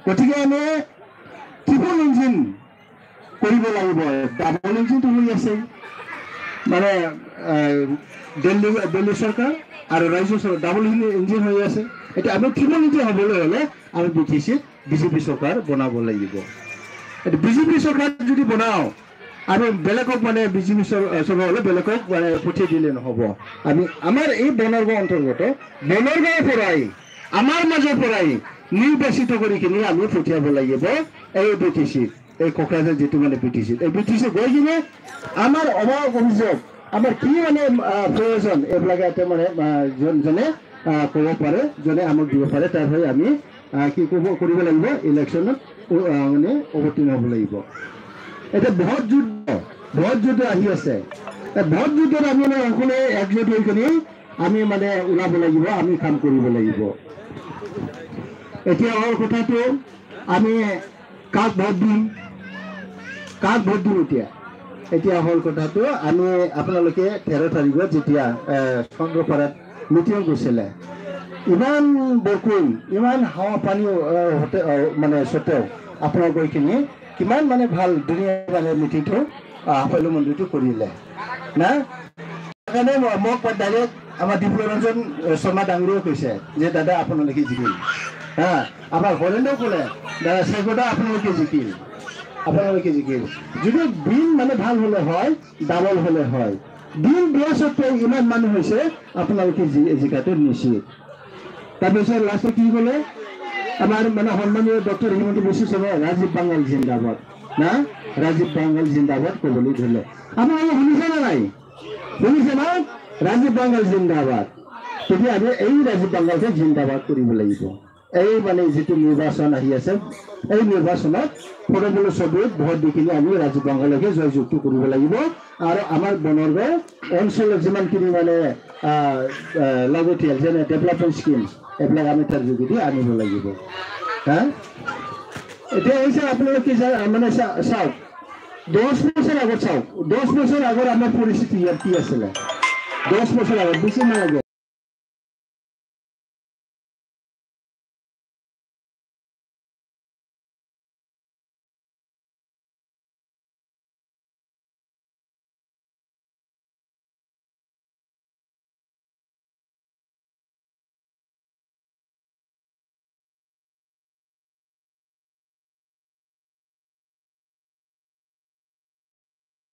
গতিকে আমি triple engine কৰিব লাগিব। ডাবল ইঞ্জিনটো হৈ আছে মানে দিল্লী চৰকাৰ আৰু ৰাজ্য চৰকাৰ ডাবল ইঞ্জিন হৈ আছে। এতিয়া আমি ট্ৰিপল ইঞ্জিন হ'বলৈ হ'লে আমি বিজেপি চৰকাৰ বনাব লাগিব। এতিয়া বিজেপি চৰকাৰ যদি বনাওঁ আমি বেলেগক মানে বিজেপি চৰকাৰ হ'লে বেলেগক মানে পঠিয়াই দিলে নহ'ব। আমি আমাৰ এই বনগাঁও অন্তৰ্গত বনগাঁৱৰ পৰাই আমাৰ মাজৰ পৰাই নিৰ্বাচিত কৰি কিনে আমি পঠিয়াব লাগিব এই BTC, এই কোকৰাঝাৰ যিটো মানে BTC, এই BTC গৈ কিনে আমাৰ অভিযোগ আমাৰ কি মানে প্ৰয়োজন এইবিলাক এটা মানে জনে ক'ব পাৰে, জনে আমাক দিব পাৰে, তাৰ হৈ আমি কি কৰিব লাগিব ইলেকশ্যনত মানে অৱতীৰ্ণ হ'ব লাগিব। এতিয়া ভোট যুদ্ধ আহি আছে। ভোট যুদ্ধত আমি মানে সকলোৱে একজোট হৈ কিনে আমি মানে ওলাব লাগিব, আমি কাম কৰিব লাগিব। এতিয়া হ'ল কথাটো আমি কাক ভোট দিম এতিয়া হ'ল কথাটো আমি আপোনালোকে 13 তাৰিখত যেতিয়া চন্দ্ৰপাৰাত মিটিং গৈছিলে, ইমান বৰষুণ ইমান হাৱা পানী মানে স্বত্তেও আপোনাৰ গৈ কিনি কিমান মানে ভাল ধুনীয়া মানে মিটিংটো সাফল্য মন্দিৰটো কৰিলে না। সেইকাৰণে মোক ডাইৰেক্ট আমাৰ দিব্যৰঞ্জন শৰ্মা ডাঙৰীয়াই কৈছে যে দাদা আপোনালোকে জিকিল হা। আমাৰ হৰেন্দ্ৰ ক'লে দাদা চেগদা আপোনালোকে জিকিল। যদি বিল মানে ভাল হ'লে হয়, ডাবল হ'লে হয়। বিল দিয়া স্বত্তেও ইমান মানুহ হৈছে আপোনালোকে জিকাটো নিশ্চিত। তাৰপিছত লাষ্টত কি ক'লে আমাৰ মানে সন্মানীয় ডক্টৰ হিমন্ত বিশ্ব শৰ্মা ৰাজীৱ বাংগাল জিন্দাবাদ না, ৰাজীৱ বাংগাল জিন্দাবাদ ক'বলৈ ধৰিলে। আপোনালোকে শুনিছে নে নাই? শুনিছে না? ৰাজীৱ বাংগাল জিন্দাবাদ। তেতিয়া আমি এই ৰাজীৱ বাংগালকে জিন্দাবাদ কৰিব লাগিব। এই মানে যিটো নিৰ্বাচন আহি আছে, এই নিৰ্বাচনত ফৰমূল ছবিত ভোট দি কিনে আমি ৰাজীৱ বাংগালকে জয়যুক্ত কৰিব লাগিব। আৰু আমাৰ বনগাঁও অঞ্চলত যিমানখিনি মানে লাগতিয়াল যেনে ডেভেলপমেণ্ট স্কিম এইবিলাক আমি তাৰ যোগেদি আনিব লাগিব হা। এতিয়া হৈছে আপোনালোকে মানে চাওক 10 বছৰ আগত চাওক, 10 বছৰ আগত আমাৰ পৰিস্থিতি ইয়াত কি আছিলে? 10 বছৰ আগত বেছি নালাগে।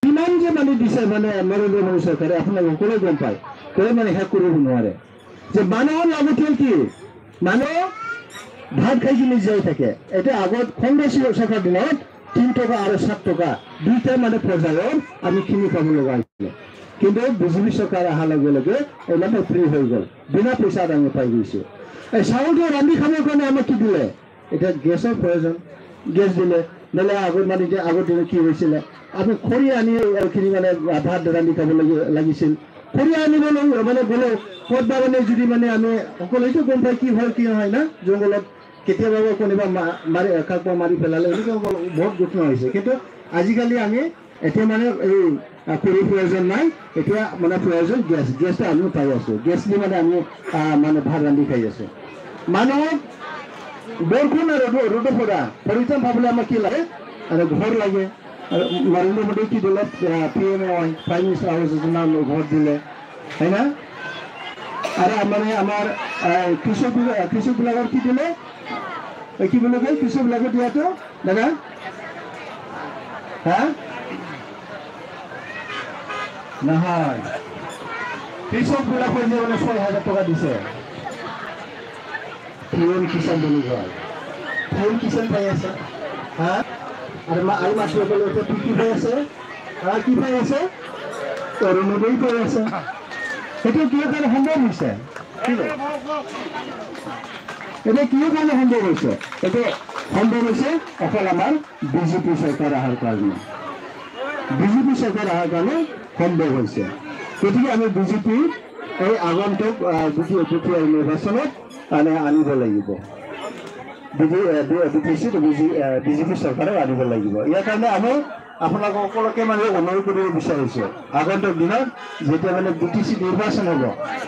কিমান যে মানে দিছে মানে নৰেন্দ্ৰ মোদী চৰকাৰে আপোনালোকে সকলোৱে গম পায়, কৈ মানে শেষ কৰিব নোৱাৰে যে মানুহৰ লাগতিয়াল কি? মানুহ ভাত খাই কিনে জীয়াই থাকে। এতিয়া আগত কংগ্ৰেছ চৰকাৰ দিনত 3 টকা আৰু 7 টকা দুইটা মানে পৰ্যায়ত আমি কিনি পাব লগা হৈছিলে। কিন্তু বিজেপি চৰকাৰ অহাৰ লগে লগে এইবিলাক ফ্ৰী হৈ গ'ল, বিনা পইচাত আমি পাই গৈছোঁ। এই চাউলটো ৰান্ধি খাবৰ কাৰণে আমাক কি দিলে? এতিয়া গেছৰ প্ৰয়োজন, গেছ দিলে। নহ'লে আগত মানে এতিয়া আগৰ দিনত কি হৈছিলে আমি খৰি আনি এইখিনি মানে ভাত ৰান্ধি খাব লাগিছিল। খৰি আনিবলৈ মানে গ'লে ক'তবা মানে যদি মানে আমি সকলোৱেতো গম পাই কি হয় কি নহয় না, জংঘলত কেতিয়াবা কোনোবা কাকবা মাৰি পেলালে এনেকুৱা বহুত ঘটনা হৈছে। কিন্তু আজিকালি আমি এতিয়া মানে এই খৰিৰ প্ৰয়োজন নাই, এতিয়া মানে প্ৰয়োজন গেছটো আমিও পাই আছোঁ। গেছ দি মানে আমি মানে ভাত ৰান্ধি খাই আছোঁ। মানুহক বৰষুণ আৰু ৰ'দৰ পৰা পৰিত্ৰাণ পাবলৈ আমাক কি লাগে? আৰু ঘৰ লাগে। নৰেন্দ্ৰ মোদী কি দিলে? PMY prime minister Awas Yojana ঘৰ দিলে হয় না। আৰু মানে আমাৰ কৃষকবিলাকৰ কি দিলে? কি বুলি কয় কৃষকবিলাকৰ দিয়াটো দাদা হা নহয়, কৃষকবিলাকৰ যে মানে 6,000 টকা দিছে পিএম কিষাণ বুলি কয়। পিএম কিষাণ পাই আছে হা। আৰু মাছসকলে কি পাই আছে? কি পাই আছে? অৰুণোদয় পাই আছে। সেইটো কিহৰ কাৰণে সম্ভৱ হৈছে? এতিয়া কিহৰ কাৰণে সম্ভৱ হৈছে? এইটো সম্ভৱ হৈছে অকল আমাৰ বিজেপি চৰকাৰ অহাৰ কাৰণে। বিজেপি চৰকাৰ অহাৰ কাৰণে সম্ভৱ হৈছে। গতিকে আমি বিজেপি এই আগন্তুক নিৰ্বাচনত মানে আনিব লাগিব। বিজেপি চৰকাৰক আনিব লাগিব। ইয়াৰ কাৰণে আমি আপোনালোক সকলোকে মানে অনুৰোধ কৰিব বিচাৰিছোঁ, আগন্তুক দিনত যেতিয়া মানে BTC নিৰ্বাচন হ'ব,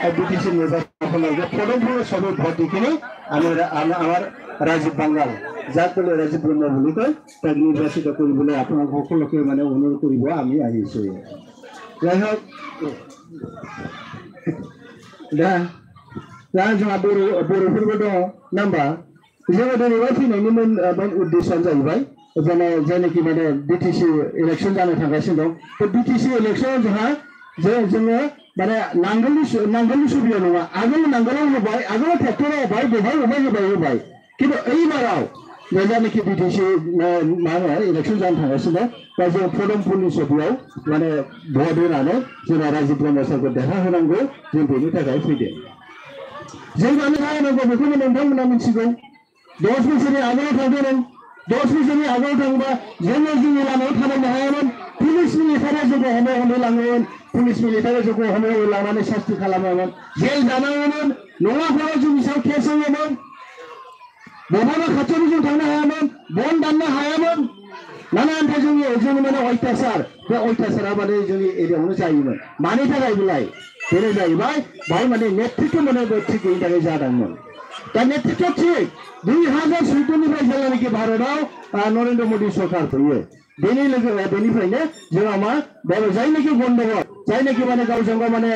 এই BTC নিৰ্বাচন আপোনালোকে ফলপ্ৰসূ ছবিত ভোট দি কিনে আমি আমাৰ ৰাজীৱ বাংগাল যাক বলে ৰাজীৱ ব্ৰহ্ম বুলি কয় তাক নিৰ্বাচিত কৰিবলৈ আপোনাক সকলোকে মানে অনুৰোধ কৰিব আমি আহিছো যাই হওক दा जोंहा बर'फोरबो दङ ना होमबा जोङो दिनैबा फैनायनि मेन उद्देश्यआनो जाहैबाय जायनाखि माने बिटिसि इलेक्सन जानो थांगासिनो दं बे बिटिसि इलेक्सनाव जोङो माने नांगोलनि सुबिदा नङा आगोल नांगोलाव होबाय आगोल ट्रेक्टराव होबाय खिन्थु ओइबाराव जायनाखि बिटिसि मा होनो इलेक्सन जानो थांगासिनो दं दा जों पदमफुलनि सभायाव माने भट होनानै जोंहा राजीव ब्रह्म सारखौ देरहाहोनांगौ जों बेनि थाखाय फैदों जों मानो हानांगौ बेखौनो नोंथांमोना मिथिगौ 10 बोसोरनि आगोलाव थांदोंमोन 10 बोसोरनि आगोलाव थांबा जोङो जोंनि लामायाव थाबायनो हायामोन पुलिस मिलिटारिया जोंखौ हमो लाङोमोन पुलिस मिलिटारिया जोंखौ हमो लांनानै सास्ति खालामोमोन जेल जानाङोमोन नङाब्ला जोंनि सायाव केस होयोमोन बबेबा खाथियाव जों थांनो हायामोन बन दाननो हायामोन नानानथा जोंनि माने अयथासार बे अयथासारा माने जोंनि एरियायावनो जायोमोन मानि थाखाय बेलाय बेनो जाहैबाय बाहाय माने नेतृत्व माने थिग गैयिनि थाखाय जादोंमोन दा नेतृत्व थिग 2014निफ्राय जेब्लानाखि भारताव नरेन्द्र मोदी सरकार फैयो बेनिफ्रायनो जोंहा मा जायनाखि गन्दगल जायनाखि माने गावजों गाव माने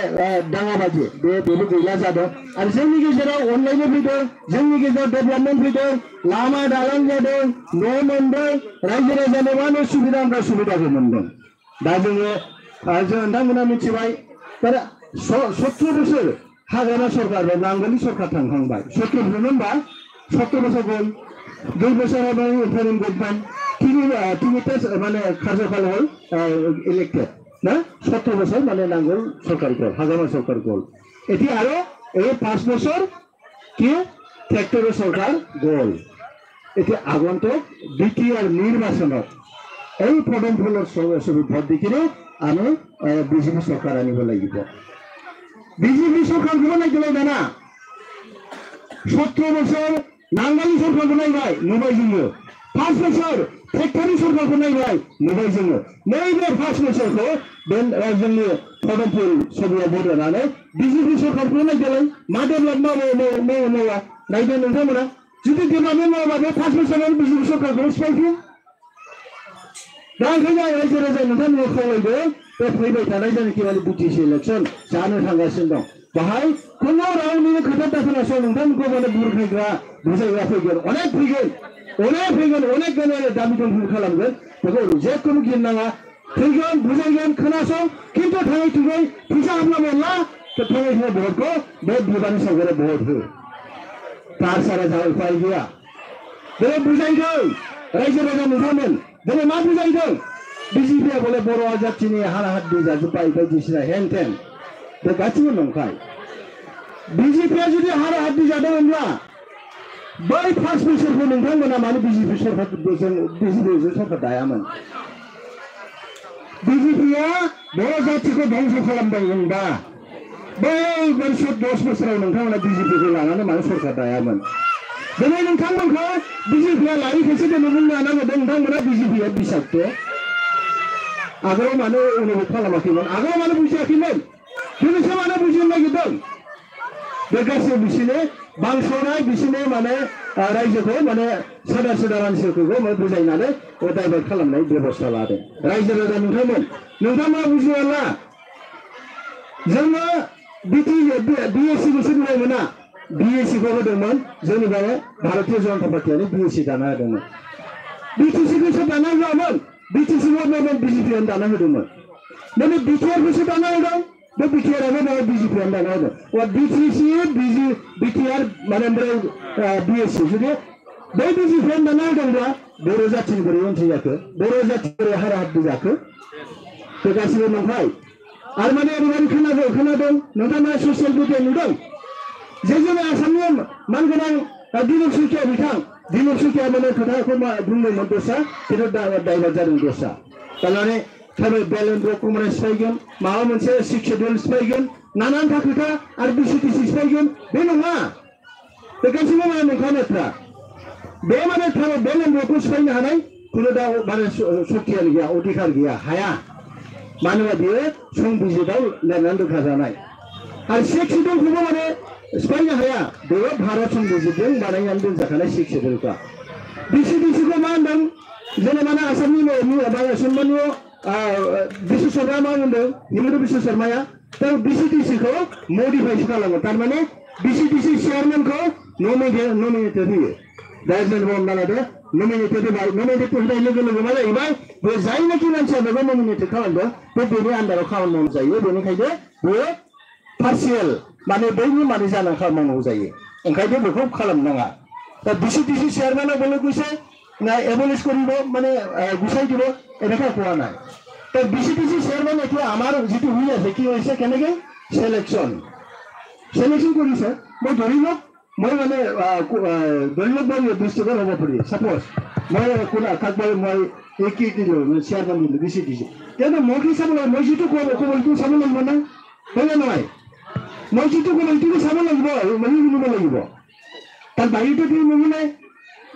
दाङाबाजि बेबो गैला जादों आरो जोंनि गेजेराव अनलायनो फैदों जोंनि गेजेराव डेभेलपमेन्ट फैदों लामा दालां जादों न' मोनदों रायजो राजानो मा होनो सुबिदाखौ मोनदों दा जोङो नोंथांमोना मिथिबाय दा 70 बोसोर हाग्रामा सरकार बा नांगोलनि सरकार थांखांबाय 70 बोसोर होनबा 70 बोसोर गल 2 बोसोर इन्टारिम गभर्नमेन्ट तिनिटा माने कार्यकाल हल इलेक्टेड ना 70 बोसोर माने नांगोल सरकार गल हाग्रामा सरकार गल एटी आरो 5 बोसोर কি ट्रेक्टर सरकार गल एटी আগন্তুক বিটিআর নির্বাচনত এই পদমফুলৰ ছবি ভোট দি কিনে আমি বিজেপি सरकार আনিব লাগিব বিজেপি सरकार কোন লাগিলে না 70 বছর নাঙ্গালি सरकारखौ नायबाय नुबाय जोङो 5 बोसोर ट्रेक्टरनि सरकारखौ नायबाय नुबाय जोङो नैबे 5 बोसोरखौ बे जोंनि पदमफुल सभायाव भोट होनानै बिजेपि सरकारखौ नायदोलाय मा डेभेलप मावा नायदो नोंथांमोना जुदि डेभेलपमेन्ट मावाबा बे 5 बोसोराव बिजेपि सरकारखौ सिफायफिन दा ओंखायनो आं रायजो राजा नोंथांमोनखौ खावलायदों बे फैबाय थानाय जायनाखि माने बिटिसि इलेक्सन जानो थांगासिनो दं बाहाय खुनु रावनिबो खोथा दाखोनासं नोंथांमोनखौ माने बुरखायग्रा बुजायग्रा फैगोन अनेक फैगोन अनेक दाबि दमखम खालामगोन बेखौ जेखुनु गिनाङा फैगोन बुजायगोन खोनासं खिन्थु थाङै थुङै फैसा हाबना मोनला थाङै थुङै भटखौ बे बिबारनि सावगारि भट हो तार सारा जा उपाय गैया दिनै बुजायदों रायजो राजा नोंथांमोन दिनै मा बुजायदों बिजेपिया बोले बर' जाथिनि हाराहाद्दि जाजोब्बाय बायदिसिना हेन थेन बे गासिबो नंखाय बिजेपिया जुदि हाराहाद्दि जादोंमोनब्ला बै 5 बोसोरखौ नोंथांमोना मानो बिजेपि सरकार दायामोन बिजेपिया बर' जातिखौ ध्वंस खालामदोंमोनबा बै 10 बोसोराव नोंथांमोना बिजेपिखौ लानानै मानो सरकार दायामोन दिनै नोंथांमोनखौ बिजेपिया लायैखायसो दिनै बुंनो हानांगौ नोंथांमोना बिजेपिया बिसाक्ट आगोलाव मानो उनाव खालामाखैमोन आगोलाव मानो बुजियाखैमोन दिनैसो मानो बुजिनो नागिरदों बे गासैबो बिसोरनो बांसनाय बिसोरनो माने रायजोखौ माने सादा मानसिफोरखौ बुजायनानै डाइभार्ट खालामनाय बेबस्था लादों रायजो राजा नोंथांमोना बुजियाला जोङो बिएससि बोसोरनिफ्राय मोना बिएससिखौ होदोंमोन जोंनि बे भारतीय जनता पार्टियानो बिएससि दाना होदोंमोन बिटिसिखौ सोर दाना होआमोन बिटिसिखौ बिजेपियानो दाना होदोंमोन माने बिटिआरखौसो दाना होदों बे बिटिआरानो माने बिजेपियानो दाना होदों बिटिसि बिटिआर माने ओमफ्राय बिएससि जुदि बै बिजेपियानो दाना होदोंब्ला बर' जाथिनि बोरै उन्थि जाखो बर' जाथि बोरै हाराहाद्दि जाखो बे गासिबो नंखाय आरो माने ओरैबायदि खोनादों नोंथाङा ससियेल मिडिया नुदों जे जोंनि आसामनि मानगोनां दिलीप शइकिया बिथां दिलीप शइकिया माने खोथाखौ बुंदोंमोन दस्रा खिन्थु डाइभार्ट जादों दस्रा थारमाने बेलेन्द्रखौ माने सिफायगोन माबा मोनसे 6 शेड्युल सिफायगोन नानानथा खोथा आरो बिसिटिसि सिफायगोन बे नङा बे गासिबो माने नंखाय बाथ्रा बे माने बेलेन्द्रखौ सिफायनो हानाय खुनु दा माने सक्तियानो गैया अधिकार गैया हाया मानोना बियो संबिजिताव लिरनानै दोनखाजानाय आरो 6 शेड्युलखौबो माने सिफायनो हाया बेयो भारत संबिजितजों बानायनानै दोनजाखानाय 6 शेड्युलखा BCDC-खौ मा होनदों जेनेबा आसामनि सन्मानीय बिश्व शर्मा मा होनदों हिमन्त बिश्व शर्माया दा BCDC-खौ मडिफाइसो खालामो थारमाने BCDC चेयारमेनखौ नमिनेटेड होयो दा जेनेबा हमना लादो नमिनेटेड होनाय लोगो लोगो मा जाहैबाय बे जायनाखि मानसिया बेखौ नमिनेटेड खालामदों बे बेनि आन्दाराव खामानि मावनो जायो बेनिखायनो बेयो पार्सियेल माने बैनि माने जानानै खामानि मावनांगौ जायो ओंखायनो बेखौ खालामनाङा दा BCDC চেয়ারম্যানে বলে কৈছে না এবলিশ কৰিব মানে গুচাই দিব এনেকা কোৱা নাই তো BCDC চেয়াৰম্যান এতিয়া আমাৰ যেটো হৈ আছে কি হৈছে কেনেকৈ সিলেকশন কৰিছে মই ধৰি লওক মই মানে ধৰি লওক মই ডিস্ট্ৰিক্টৰ হ'ব পাৰি সাপোজ মই কোনা কাকবাই মই কি দিলো চেয়ারম্যান দিলো BCDC কিন্তু মই কি চাব লাগিব মই যেটো ক'বটো চাব লাগিব না হয় না নহয় মই যেটো ক'ব এইটো চাব লাগিব মানে শুনিব লাগিব তার বাড়িতে কি নমুনে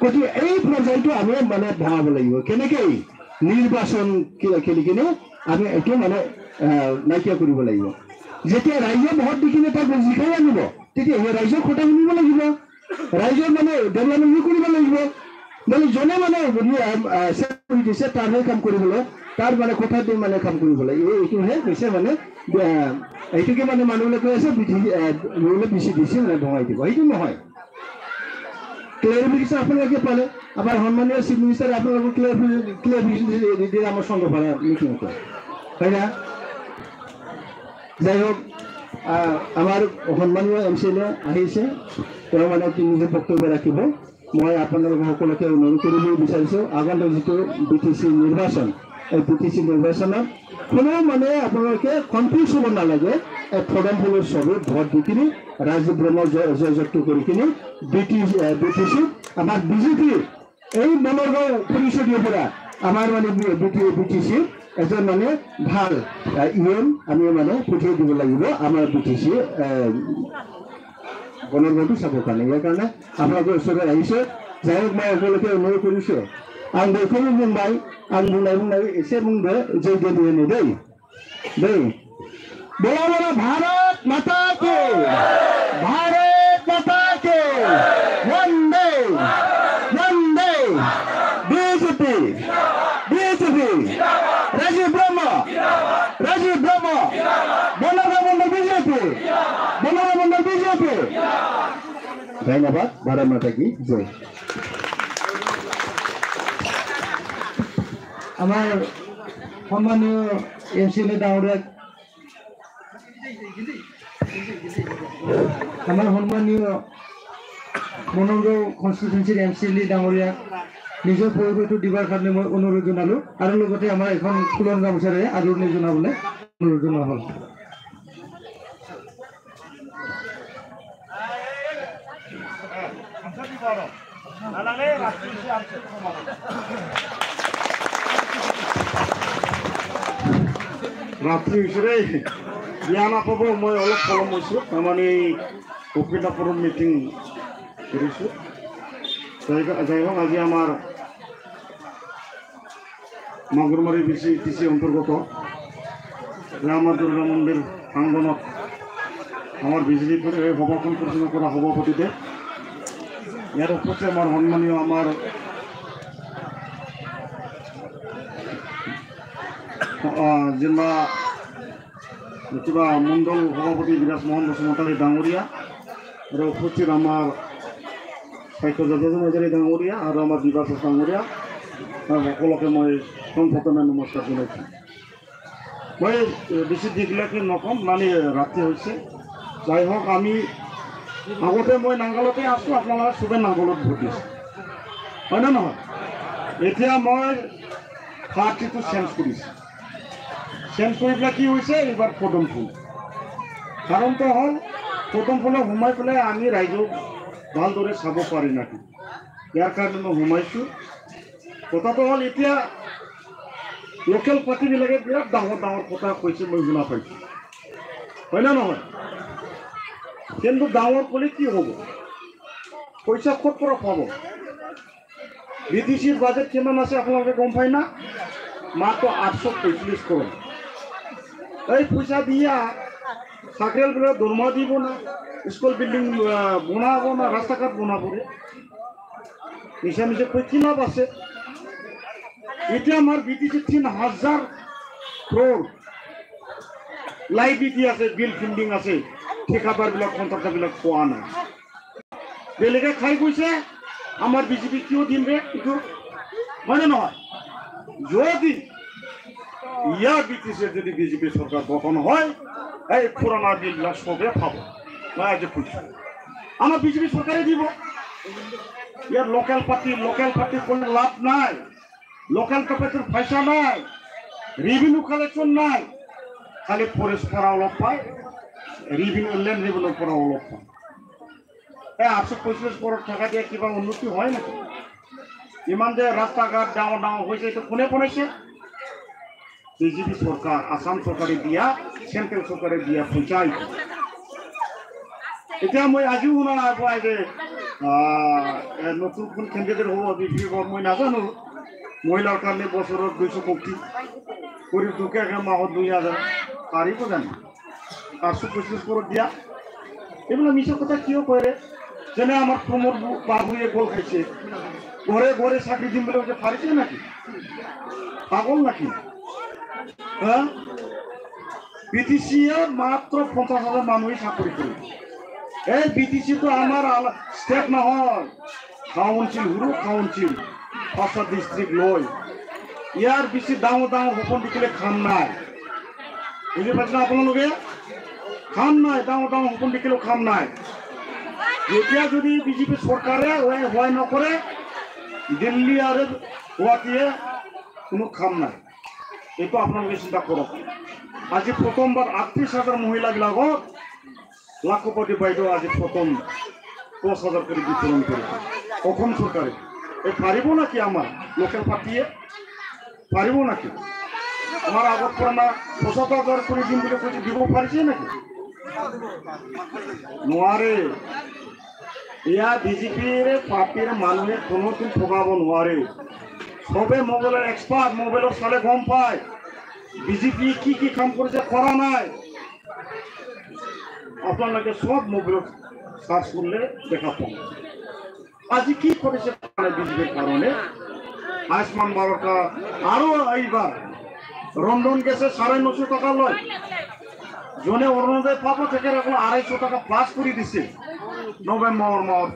কতি এই পর্যায়টো আমি মানে ভাঙাব লাগিব কেনেকৈ নির্বাচন খেলি কিনে আমি এইটো মানে নাইকিয়া কৰিব লাগিব যেতিয়া ৰাইজে ভোট দি কিনে তাক জিকাই আনিব তেতিয়া সেই ৰাইজৰ কথা শুনিব লাগিব ৰাইজৰ মানে ডেভেলপমেণ্ট কৰিব লাগিব মানে জনে মানে দিছে তাৰহে কাম কৰিবলৈ তাৰ মানে কথা দি মানে কাম কৰিব লাগিব এইটোহে কৈছে মানে এইটোকে মানে মানুহবিলাকে কৈ আছে BCDC মানে ভঙাই দিব এইটো নহয় ক্লিয়ারিফিকেশন আপনাকে পালে আবার সম্মানীয় চিফ মিনিস্টার আপনাকে ক্লিয়ারিফিকেশন দিয়ে আমার সঙ্গে ভাড়া মিটিং করে তাই না যাই হোক আমার সম্মানীয় MCLA আহিছে তেওঁ মানে নিজে বক্তব্য ৰাখিব মই আপোনালোক সকলোকে অনুৰোধ কৰিব বিচাৰিছো আগন্তুক যেটো BTC নিৰ্বাচন এই BTC নিৰ্বাচনত কোনো মানে আপোনালোকে কনফিউজ হ'ব নালাগে ফৰ্ম ফুলৰ সবে ভোট দি কিনে ৰাজীৱ ব্ৰহ্ম জয়যুক্ত কৰি কিনে BTC আমাৰ BJP এই মনৰগাঁও পৰিষদীয় পৰা আমাৰ মানে BTC এজন মানে ভাল ইউএম আমি মানে পঠিয়াই দিব লাগিব আমাৰ BTC গণৰগাঁওটো চাবৰ কাৰণে ইয়াৰ কাৰণে আপোনালোকৰ ওচৰত আহিছে যাই হোক মই সকলোকে অনুৰোধ কৰিছোঁ आं बेखौनो बुंबाय आं बुंनाय एसे बुंदो जय देनि दै बोला बोला भारत माता के वंदे BJP राजीव ब्रह्म बनगा BJP धन्यवाद भारत माता की जय আমার সম্মানীয় MCLA ডাঙৰীয়া আমাৰ সম্মানীয় মনৰগাঁও কনষ্টিটুৱেঞ্চিৰ MCLA ডাঙৰীয়া নিজৰ পৰিচয়টো দিবৰ কাৰণে মই অনুৰোধ জনালো আৰু লগতে আমাৰ এখন ফুলন গামোচাৰে আদৰণি জনাবলৈ অনুৰোধ জনোৱা হ'ল रात्रि हिसाबै बिहान पाब मैं अलग खालामैছোঁ तारमाने कपिलापुर मिटिं करिছোঁ যাই হোক আজি আমার মাগুরমারি BCTC অন্তর্গত রামা দুর্গা মন্দির প্রাঙ্গণত আমার BJP সভাখন পৰিচালনা কৰা সভাপতিতে ইয়াৰ উপস্থিত আমার সন্মানীয় আমার जिला मंडल सभापति विराज मोहन बसुमतारी डांगरिया और उपस्थित आमार साहित्य जाजाजु हाजारी डांगरिया और आमार विभास डांगरिया सकलोके मैं प्रथमे नमस्कार जानाइछो मैं बेसि दिगलाके नकम माने राति होइছে যাই হোক আমি আগতে मैं नांगालते आसो आपनारा सबे नांगालत भोट दिছে হয় না নহয় এতিয়া मैं পার্টিটো চেঞ্জ কৰিছো চেঞ্জ কৰি পেলাই কি হৈছে এইবাৰ পদম ফুল কাৰণটো হ'ল পদম ফুলে সোমাই পেলাই আমি ৰাইজক ভালদৰে চাব পাৰি নাকি ইয়াৰ কাৰণে মই সোমাইছোঁ কথাটো হ'ল এতিয়া লোকেল পাৰ্টিবিলাকে বিৰাট ডাঙৰ ডাঙৰ কথা কৈছে মই শুনা পাইছোঁ হয় না নহয় কিন্তু ডাঙৰ ক'লে কি হ'ব পইচা ক'ৰ পৰা পাব BTCৰ বাজেট কিমান আছে আপোনালোকে গম পায় না মাত্ৰ 845 কৰোৰ এই পইচা দিয়া চাকরিয়ালগুলোর দরমা দিব না স্কুল বিল্ডিং বনাবো না রাস্তাঘাট বনাবো মিশা মিশে কই কি লাভ আছে? এটা আমার বিটিসি 3,000 ক্রোড় লাইবিলিটি আছে, বিল ফিল্ডিং আছে, ঠিকাদার বিলাক কন্ট্রাক্টর বিলাক পোৱা নাই। বেলেগে খাই গৈছে, আমার বিজেপি কিয় দিন রে? কিন্তু হয় না নহয়? যদি ইয়ার বিটিসির যদি বিজেপি সরকার গঠন হয়, এই পুরানা বিল বিলাক সবে পাবো না, যে খুঁজছে আমার বিজেপি সরকারে দিব। ইয়ার লোকাল পার্টি করলে লাভ নাই, লোকাল পার্টির পয়সা নাই, রেভিনিউ কালেকশন নাই, খালি ফরেস্ট করা অলপ পায়, ল্যান্ড রেভিনিউ করা অলপ পায়। 845 করোড় টাকা দিয়ে কিবা উন্নতি হয় নাকি? ইমান যে রাস্তাঘাট ডাঙর ডাঙর হয়েছে, এটা কোনে বনেছে? বিজেপি সরকার, আসাম সরকারে দিয়া, সেন্ট্রাল সরকারে দিয়া পঞ্চায়েত। এতিয়া মই আজিও শুনা নাই পোৱা যে নতুন কোন কেন্দ্রের হব বিজেপি মই নাজানো। মহিলার কারণে বছরের 200 কোটি, গরিব দুঃখে মাহত 2000 পারিব জানি 825 করোড় দিয়া। এগুলো মিশা কথা কিয় করে? যেনে আমার প্রমোদ বাবুয়ে গোল খাইছে, ঘরে ঘরে চাকরি দিম বলে যে পারিছে নাকি? পাগল নাকি? হ্যাঁ, বিটিসি মাত্র 50,000 মানুষই চাকরি করে। এই বিটিসি তো আমার স্টেট নহয়, কাউন্সিল, হুরু কাউন্সিল, 5টা ডিস্ট্রিক্ট লয়। ইয়ার বেশি ডাঙর ডাঙর হপন দিলে খাম নাই, বুঝতে পারছেন আপনালোকে? খাম নাই, ডাঙর ডাঙর হপন দিলেও খাম নাই। এতিয়া যদি বিজেপি সরকারে হয় নকরে, দিল্লি আর গুয়াহাটিয়ে কোনো খাম নাই। এইটো আপোনালোকে চিন্তা কৰক। আজি প্রথমবার 38,000 মহিলাবিলাকক লাখপতি বাইদেউ আজি প্রথম 10,000 করে বিতরণ করেছে অসম সরকারে। এই পারিব নাকি আমার লোকাল পার্টিয়ে? পারিব নাকি? আমার আগত পুরানা 75,000 করে দিন বলে কৈছে, দিব পাৰিছে নাকি? নোৱাৰে। ইয়া বিজেপিৰ পাৰ্টিৰ মানুষেৰ কোনোদিন ঠকাব নোৱাৰে। সবে মোবাইলের এক্সপার্ট, মোবাইলের চালে গম পায় বিজেপি কি কি কাম করেছে, করা নাই। আপনাকে সব মোবাইল সার্চ করলে দেখা পাবেন আজি কি করেছে বিজেপির কারণে। আয়ুষ্মান ভারতটা আরো এইবার রন্ধন গ্যাসে 950 টাকা লয়, জনে অরুণোদয় পাবো থেকে এখন 250 টাকা প্লাস করে দিছে নভেম্বর মাস।